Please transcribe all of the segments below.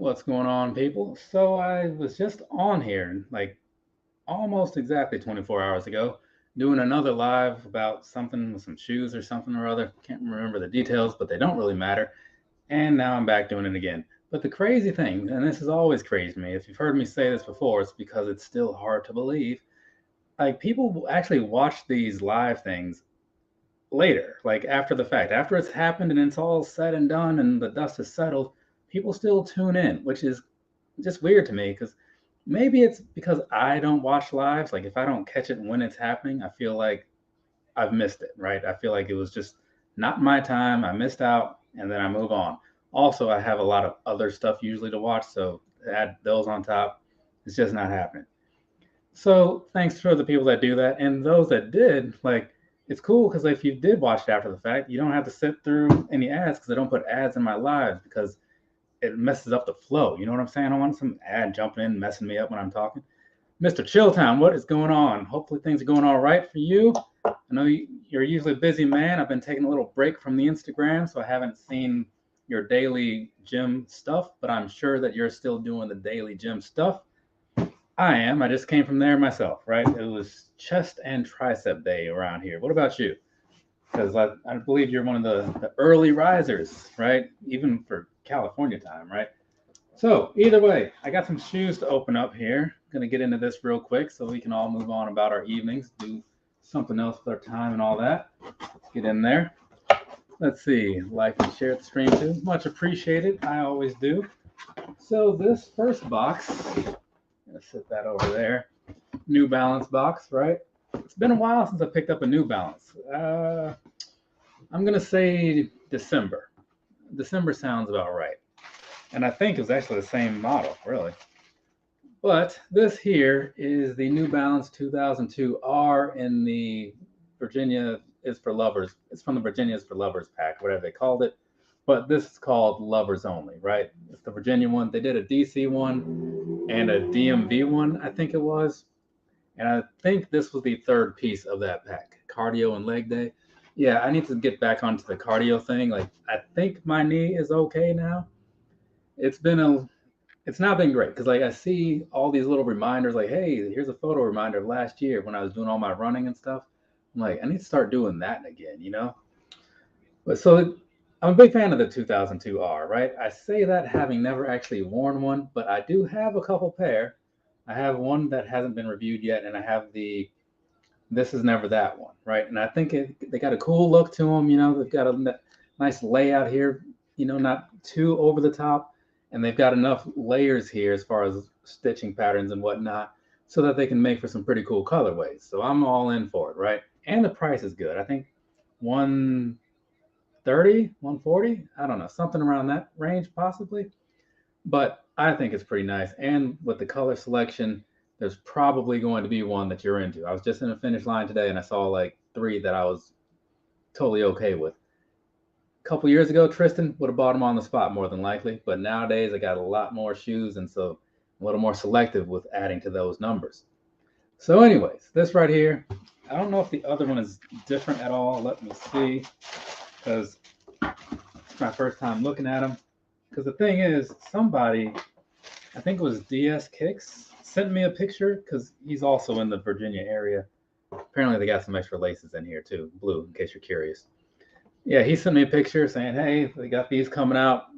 What's going on, people? So I was just on here like almost exactly 24 hours ago doing another live about something with some shoes or something or other. Can't remember the details, but they don't really matter. And now I'm back doing it again. But the crazy thing, and this is always crazy to me, if you've heard me say this before, it's because it's still hard to believe. Like people actually watch these live things later, like after the fact, after it's happened and it's all said and done and the dust is settled, people still tune in, which is just weird to me because maybe it's because I don't watch lives. Like if I don't catch it when it's happening, I feel like I've missed it, right? I feel like it was just not my time. I missed out and then I move on. Also, I have a lot of other stuff usually to watch, so add those on top. It's just not happening. So thanks for the people that do that, and those that did. Like, it's cool because if you did watch it after the fact, you don't have to sit through any ads because I don't put ads in my lives because it messes up the flow. You know what I'm saying? I don't want some ad jumping in, messing me up when I'm talking. Mr. Chilltown, what is going on? Hopefully things are going all right for you. I know you're usually a busy man. I've been taking a little break from the Instagram, so I haven't seen your daily gym stuff, but I'm sure that you're still doing the daily gym stuff. I am. I just came from there myself, right? It was chest and tricep day around here. What about you? Because I believe you're one of the early risers, right? Even for California time, right? So either way, I got some shoes to open up here. Gonna get into this real quick so we can all move on about our evenings, do something else with our time and all that. Let's get in there. Let's see, like and share the stream too. Much appreciated. I always do. So this first box, I'm gonna set that over there. New Balance box, right? It's been a while since I picked up a New Balance. I'm gonna say December. December sounds about right. And I think it was actually the same model, really. But this here is the New Balance 2002 R in the Virginia is for Lovers. It's from the Virginia is for Lovers pack, whatever they called it. But this is called Lovers Only, right? It's the Virginia one. They did a DC one and a DMV one, I think it was. And I think this was the third piece of that pack, cardio and leg day. Yeah, I need to get back onto the cardio thing. Like, I think my knee is okay now. It's been a it's not been great because like I see all these little reminders like, hey, here's a photo reminder of last year when I was doing all my running and stuff. I'm like, I need to start doing that again, you know? But so I'm a big fan of the 2002 R, right? I say that having never actually worn one, but I do have a couple pair. I have one that hasn't been reviewed yet, and I have the This Is Never That one, right? And I think they got a cool look to them. You know, they've got a nice layout here. You know, not too over the top, and they've got enough layers here as far as stitching patterns and whatnot, so that they can make for some pretty cool colorways. So I'm all in for it, right? And the price is good. I think 130, 140. I don't know, something around that range possibly. But I think it's pretty nice. And with the color selection, there's probably going to be one that you're into. I was just in a finish line today and I saw like three that I was totally okay with. A couple years ago, Tristan would have bought them on the spot more than likely. But nowadays, I got a lot more shoes. And so I'm a little more selective with adding to those numbers. So, anyways, this right here, I don't know if the other one is different at all. Let me see. Because it's my first time looking at them. Because the thing is, somebody, I think it was DS Kicks, sent me a picture because he's also in the Virginia area. Apparently, they got some extra laces in here too, blue, in case you're curious. Yeah, he sent me a picture saying, hey, they got these coming out.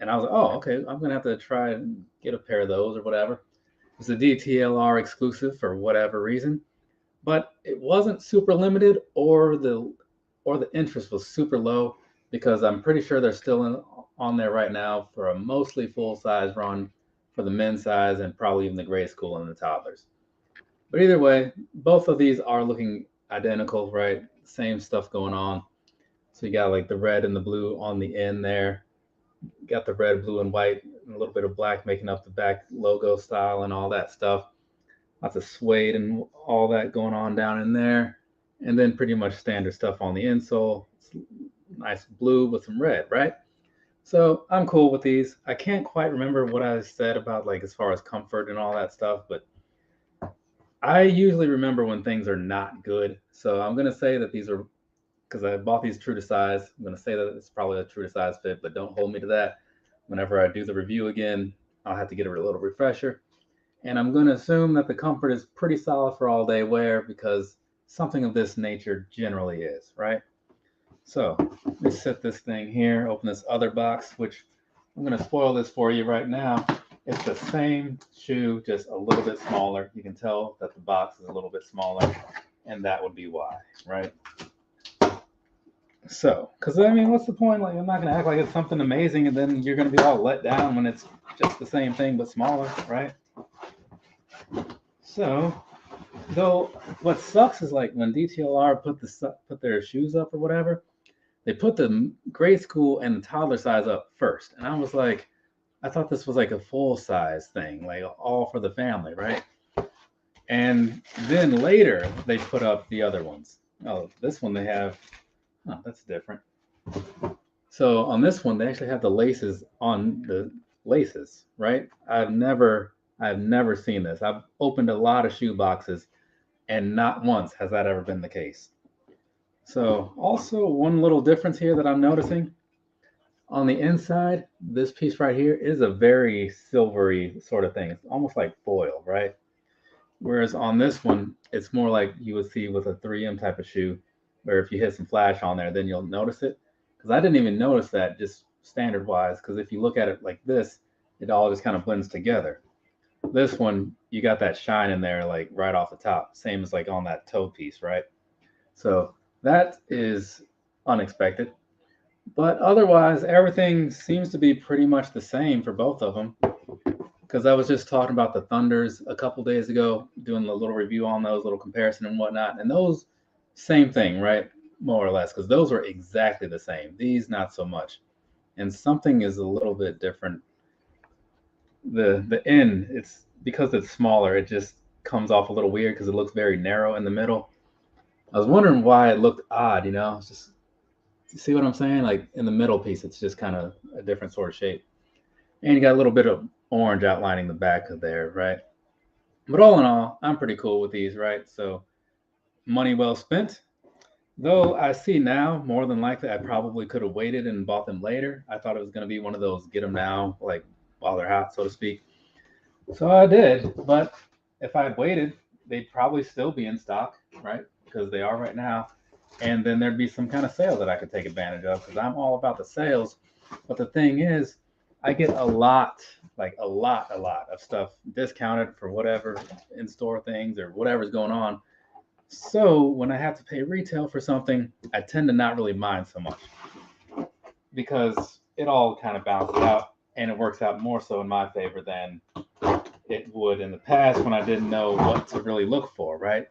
And I was like, oh, okay, I'm going to have to try and get a pair of those or whatever. It's a DTLR exclusive for whatever reason. But it wasn't super limited or the interest was super low because I'm pretty sure they're still on there right now for a mostly full size run for the men's size and probably even the grade school and the toddlers. But either way, both of these are looking identical, right? Same stuff going on. So you got like the red and the blue on the end there. You got the red, blue, and white, and a little bit of black making up the back logo style and all that stuff. Lots of suede and all that going on down in there. And then pretty much standard stuff on the insole. It's nice blue with some red, right? So I'm cool with these. I can't quite remember what I said about like as far as comfort and all that stuff, but I usually remember when things are not good. So I'm gonna say that these are because I bought these true to size. I'm gonna say that it's probably a true to size fit, but don't hold me to that. Whenever I do the review again, I'll have to get a little refresher. And I'm going to assume that the comfort is pretty solid for all day wear because something of this nature generally is, right? So let me set this thing here, open this other box, which I'm going to spoil this for you right now. It's the same shoe, just a little bit smaller. You can tell that the box is a little bit smaller, and that would be why, right? So, because I mean, what's the point? Like, I'm not going to act like it's something amazing, and then you're going to be all let down when it's just the same thing but smaller, right? So, though, what sucks is like when DTLR put their shoes up or whatever, they put the grade school and the toddler size up first, and I was like, I thought this was like a full size thing, like all for the family, right? And then later they put up the other ones. Oh, this one they have. Oh, that's different. So on this one, they actually have the laces on the laces, right? I've never seen this. I've opened a lot of shoe boxes, and not once has that ever been the case. So also one little difference here that I'm noticing on the inside, this piece right here is a very silvery sort of thing. It's almost like foil, right? Whereas on this one, it's more like you would see with a 3M type of shoe, where if you hit some flash on there, then you'll notice it. Because I didn't even notice that just standard wise, because if you look at it like this, it all just kind of blends together. This one, you got that shine in there like right off the top, same as like on that toe piece, right? So that is unexpected. But otherwise, everything seems to be pretty much the same for both of them. Because I was just talking about the Thunders a couple days ago, doing a little review on those, little comparison and whatnot. And those, same thing, right? More or less, because those were exactly the same. These, not so much. And something is a little bit different. The end, it's because it's smaller, it just comes off a little weird because it looks very narrow in the middle. I was wondering why it looked odd, you know? It's just, you see what I'm saying? Like in the middle piece, it's just kind of a different sort of shape. And you got a little bit of orange outlining the back of there, right? But all in all, I'm pretty cool with these, right? So money well spent. Though I see now, more than likely, I probably could have waited and bought them later. I thought it was going to be one of those get them now, like while they're hot, so to speak. So I did, but if I had waited, they'd probably still be in stock, right? Because they are right now. And then there'd be some kind of sale that I could take advantage of because I'm all about the sales. But the thing is, I get a lot, like a lot of stuff discounted for whatever in store things or whatever's going on. So when I have to pay retail for something, I tend to not really mind so much because it all kind of balances out and it works out more so in my favor than it would in the past when I didn't know what to really look for, right?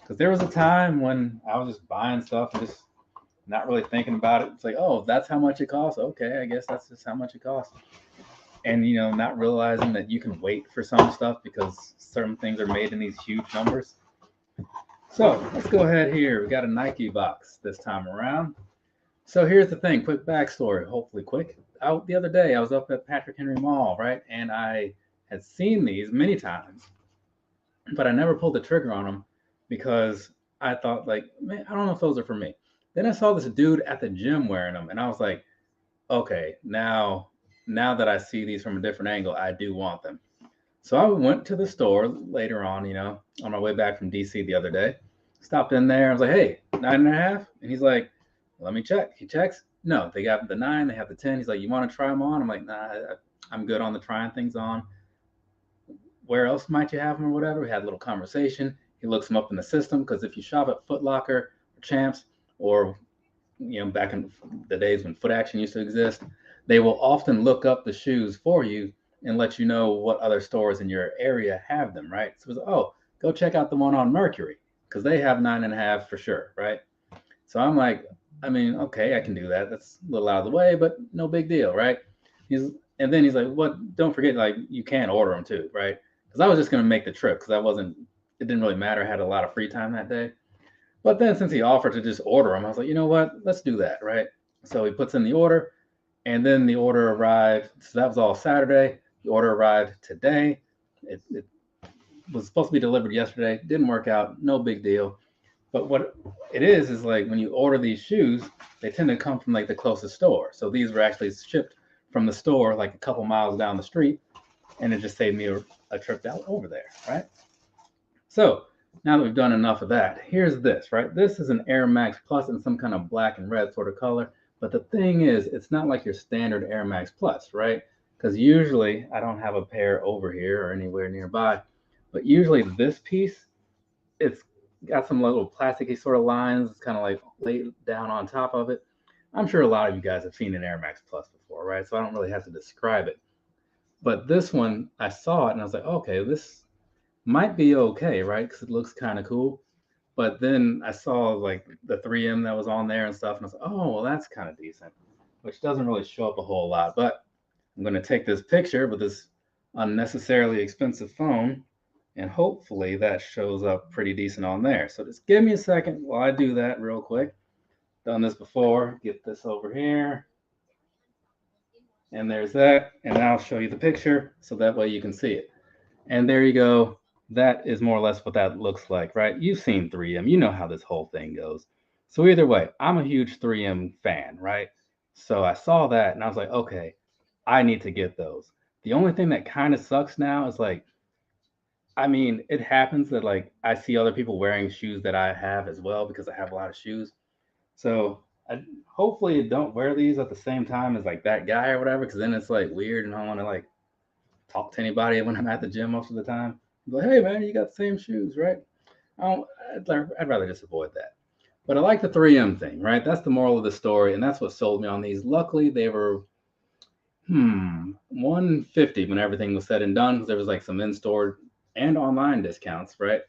Because there was a time when I was just buying stuff and just not really thinking about it. It's like, oh, that's how much it costs. Okay, I guess that's just how much it costs. And, you know, not realizing that you can wait for some stuff because certain things are made in these huge numbers. So let's go ahead here. We got a Nike box this time around. So here's the thing, quick backstory, hopefully quick. The other day, I was up at Patrick Henry Mall, right? And I had seen these many times, but I never pulled the trigger on them because I thought, like, man, I don't know if those are for me. Then I saw this dude at the gym wearing them, and I was like, okay, now that I see these from a different angle, I do want them. So I went to the store later on, you know, on my way back from DC the other day. Stopped in there. I was like, hey, 9.5? And he's like, let me check. He checks. No, they got the 9. They have the 10. He's like, you want to try them on? I'm like, nah, I'm good on the trying things on. Where else might you have them or whatever? We had a little conversation. He looks them up in the system because if you shop at Foot Locker or Champs or, you know, back in the days when Foot Action used to exist, they will often look up the shoes for you and let you know what other stores in your area have them, right? So it was, oh, go check out the one on Mercury because they have 9.5 for sure, right? So I'm like, I mean, okay, I can do that. That's a little out of the way, but no big deal, right? And then he's like, what? Don't forget, like, you can order them too, right? Because I was just going to make the trip because it didn't really matter. I had a lot of free time that day. But then since he offered to just order them, I was like, you know what? Let's do that, right? So he puts in the order, and then the order arrived. So that was all Saturday. The order arrived today. It was supposed to be delivered yesterday. Didn't work out. No big deal. But what it is like when you order these shoes, they tend to come from like the closest store. So these were actually shipped from the store like a couple miles down the street. and it just saved me a trip out over there, right? So now that we've done enough of that, here's this, right? This is an Air Max Plus in some kind of black and red sort of color. But the thing is, it's not like your standard Air Max Plus, right? Because usually I don't have a pair over here or anywhere nearby. But usually this piece, it's got some little plasticky sort of lines. It's kind of like laid down on top of it. I'm sure a lot of you guys have seen an Air Max Plus before, right? So I don't really have to describe it. But this one, I saw it and I was like, okay, this might be okay, right? Because it looks kind of cool. But then I saw like the 3M that was on there and stuff, and I was like, oh, well, that's kind of decent, which doesn't really show up a whole lot. But I'm going to take this picture with this unnecessarily expensive phone, and hopefully that shows up pretty decent on there. So just give me a second while I do that real quick. Done this before. Get this over here. And there's that. And now I'll show you the picture so that way you can see it. And there you go. That is more or less what that looks like, right? You've seen 3M. You know how this whole thing goes. So either way, I'm a huge 3M fan, right? So I saw that and I was like, okay, I need to get those. The only thing that kind of sucks now is like, I mean, it happens that like I see other people wearing shoes that I have as well because I have a lot of shoes. So I hopefully don't wear these at the same time as like that guy or whatever, because then it's like weird and I don't want to like talk to anybody when I'm at the gym most of the time. But hey, man, you got the same shoes, right? I'd rather just avoid that. But I like the 3M thing, right? That's the moral of the story, and that's what sold me on these. Luckily, they were 150 when everything was said and done, because there was like some in-store and online discounts, right?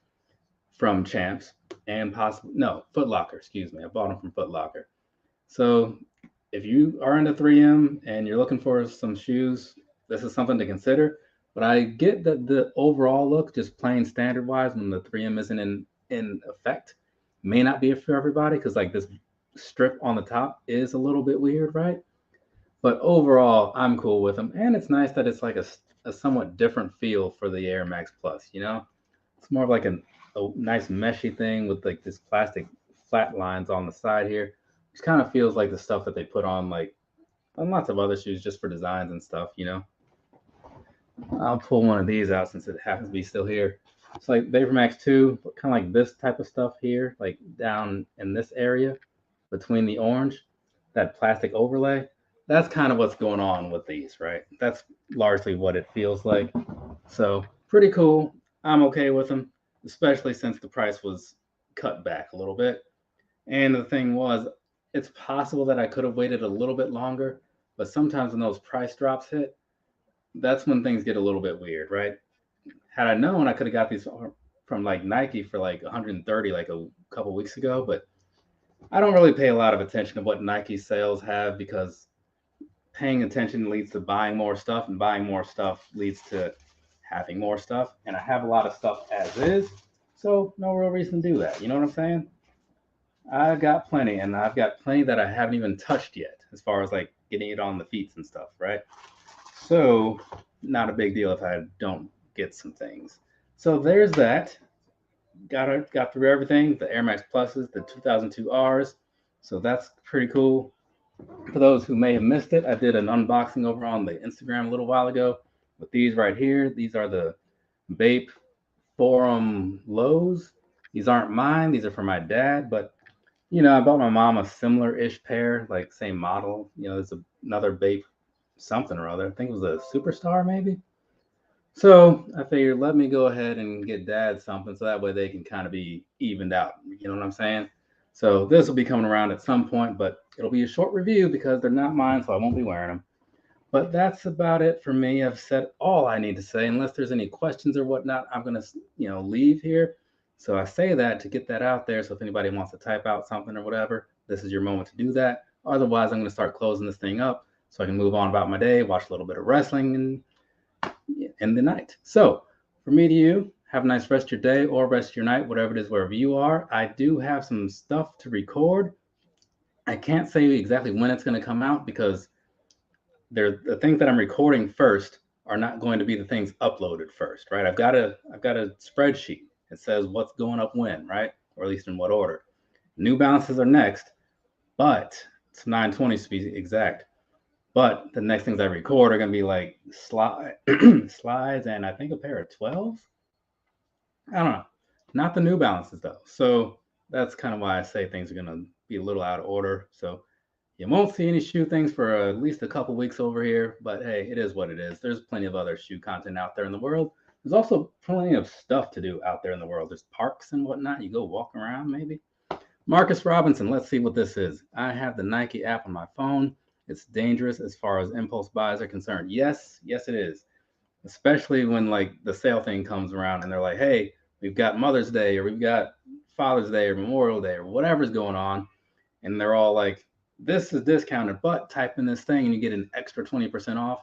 From Champs and possibly no Foot Locker. Excuse me, I bought them from Foot Locker. So if you are into 3M and you're looking for some shoes, this is something to consider. But I get that the overall look, just plain standard wise, when the 3M isn't in effect, may not be for everybody because like this strip on the top is a little bit weird, right? But overall, I'm cool with them, and it's nice that it's like a somewhat different feel for the Air Max Plus. You know, it's more of like a nice meshy thing with like this plastic flat lines on the side here, which kind of feels like the stuff that they put on like on lots of other shoes just for designs and stuff. You know, I'll pull one of these out since it happens to be still here. It's like Vapor Max 2, kind of like this type of stuff here, like down in this area between the orange, that plastic overlay. That's kind of what's going on with these, right? That's largely what it feels like. So pretty cool. I'm okay with them, especially since the price was cut back a little bit. And the thing was, it's possible that I could have waited a little bit longer, but sometimes when those price drops hit, that's when things get a little bit weird, right? Had I known, I could have got these from like Nike for like 130 like a couple weeks ago, but I don't really pay a lot of attention to what Nike sales have because paying attention leads to buying more stuff, and buying more stuff leads to having more stuff. And I have a lot of stuff as is, so no real reason to do that. You know what I'm saying? I got plenty, and I've got plenty that I haven't even touched yet, as far as like getting it on the feet and stuff, right? So, not a big deal if I don't get some things. So there's that. Got through everything. The Air Max Pluses, the 2002 Rs. So that's pretty cool. For those who may have missed it, I did an unboxing over on the Instagram a little while ago with these right here. These are the Bape Forum Lows. These aren't mine. These are for my dad, but you know, I bought my mom a similar-ish pair, like same model. You know, there's another Bape something or other. I think it was a Superstar, maybe. So I figured, let me go ahead and get dad something so that way they can kind of be evened out. You know what I'm saying? So this will be coming around at some point, but it'll be a short review because they're not mine, so I won't be wearing them. But that's about it for me. I've said all I need to say. Unless there's any questions or whatnot, I'm gonna, leave here. So I say that to get that out there. So if anybody wants to type out something or whatever, this is your moment to do that. Otherwise, I'm gonna start closing this thing up so I can move on about my day, watch a little bit of wrestling, and end the night. So for me to you, have a nice rest of your day or rest of your night, whatever it is, wherever you are. I do have some stuff to record. I can't say exactly when it's going to come out because the things that I'm recording first are not going to be the things uploaded first, right? I've got a spreadsheet. It says what's going up when, right? Or at least in what order. New Balances are next, but it's 920 to be exact. But the next things I record are going to be like slides and I think a pair of 12s. I don't know. Not the New Balances though. So that's kind of why I say things are going to be a little out of order. So you won't see any shoe things for at least a couple weeks over here, but hey, it is what it is. There's plenty of other shoe content out there in the world. There's also plenty of stuff to do out there in the world. There's parks and whatnot. You go walk around maybe. Marcus Robinson, let's see what this is. I have the Nike app on my phone. It's dangerous as far as impulse buys are concerned. Yes, yes, it is. Especially when like the sale thing comes around and they're like, hey, we've got Mother's Day or we've got Father's Day or Memorial Day or whatever's going on. And they're all like, this is discounted, but type in this thing and you get an extra 20% off.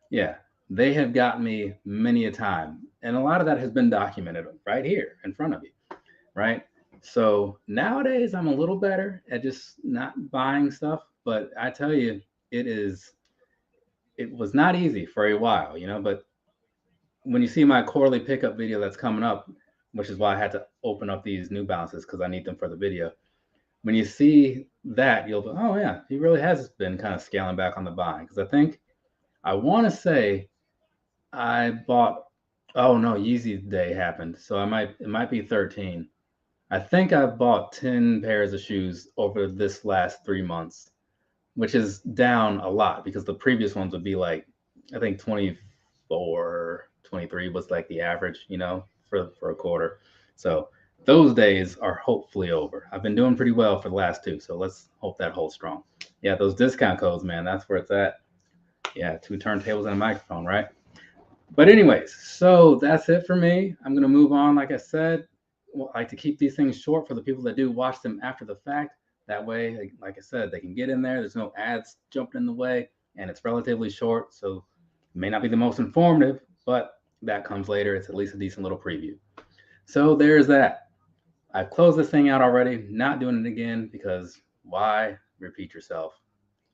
Yeah, they have got me many a time. And a lot of that has been documented right here in front of you, right? So nowadays I'm a little better at just not buying stuff, but I tell you, it was not easy for a while, but when you see my quarterly pickup video that's coming up, which is why I had to open up these New Balances because I need them for the video. When you see that, you'll go, oh yeah, he really has been kind of scaling back on the buying. Because I want to say I bought, oh no, Yeezy Day happened. So it might be 13. I think I bought 10 pairs of shoes over this last 3 months, which is down a lot because the previous ones would be like, I think 24, 23 was like the average, for a quarter. So those days are hopefully over. I've been doing pretty well for the last 2, so let's hope that holds strong. Yeah, those discount codes, man, that's where it's at. Yeah, 2 turntables and a microphone, right? But anyways, so that's it for me. I'm going to move on. Like I said, I like to keep these things short for the people that do watch them after the fact. That way, like I said, they can get in there. There's no ads jumping in the way, and it's relatively short. So it may not be the most informative, but that comes later. It's at least a decent little preview. So there's that. I've closed this thing out already, not doing it again because why repeat yourself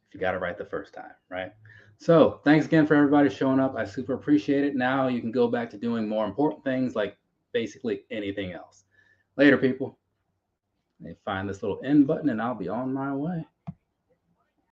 if you got it right the first time, right? So thanks again for everybody showing up. I super appreciate it. Now you can go back to doing more important things like basically anything else. Later, people. They find this little end button and I'll be on my way.